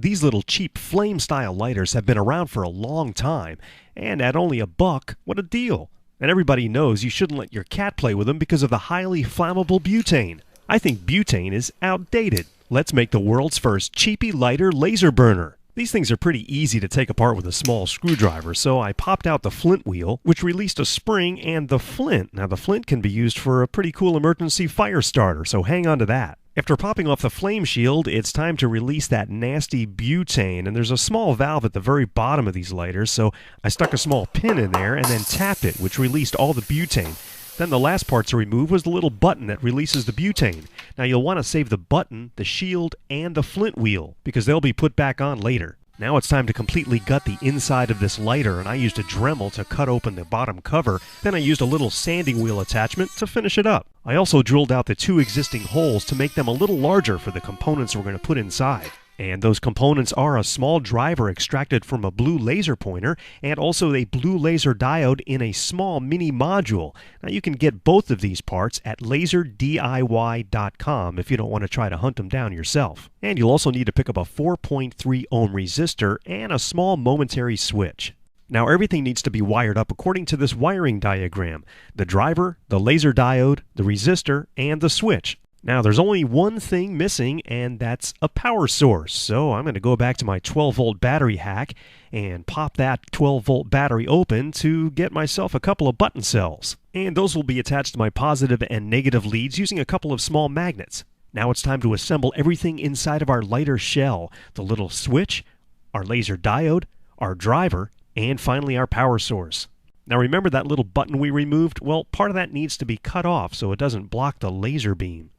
These little cheap flame-style lighters have been around for a long time, and at only $1, what a deal. And everybody knows you shouldn't let your cat play with them because of the highly flammable butane. I think butane is outdated. Let's make the world's first cheapy lighter laser burner. These things are pretty easy to take apart with a small screwdriver, so I popped out the flint wheel, which released a spring and the flint. Now the flint can be used for a pretty cool emergency fire starter, so hang on to that. After popping off the flame shield, it's time to release that nasty butane, and there's a small valve at the very bottom of these lighters, so I stuck a small pin in there and then tapped it, which released all the butane. Then the last part to remove was the little button that releases the butane. Now you'll want to save the button, the shield, and the flint wheel, because they'll be put back on later. Now it's time to completely gut the inside of this lighter, and I used a Dremel to cut open the bottom cover. Then I used a little sanding wheel attachment to finish it up. I also drilled out the 2 existing holes to make them a little larger for the components we're going to put inside. And those components are a small driver extracted from a blue laser pointer and also a blue laser diode in a small mini module. Now you can get both of these parts at laserdiy.com if you don't want to try to hunt them down yourself. And you'll also need to pick up a 4.3 ohm resistor and a small momentary switch. Now everything needs to be wired up according to this wiring diagram: the driver, the laser diode, the resistor, and the switch. Now there's only one thing missing, and that's a power source. So I'm going to go back to my 12-volt battery hack and pop that 12-volt battery open to get myself a couple of button cells. And those will be attached to my positive and negative leads using a couple of small magnets. Now it's time to assemble everything inside of our lighter shell: the little switch, our laser diode, our driver, and finally our power source. Now remember that little button we removed? Well, part of that needs to be cut off so it doesn't block the laser beam.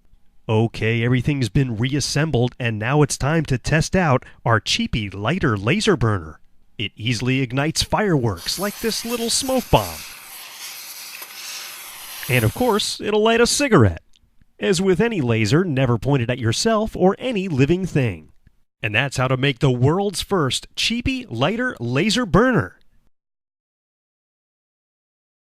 Okay, everything's been reassembled, and now it's time to test out our cheapy lighter laser burner. It easily ignites fireworks like this little smoke bomb. And of course, it'll light a cigarette. As with any laser, never point it at yourself or any living thing. And that's how to make the world's first cheapy lighter laser burner.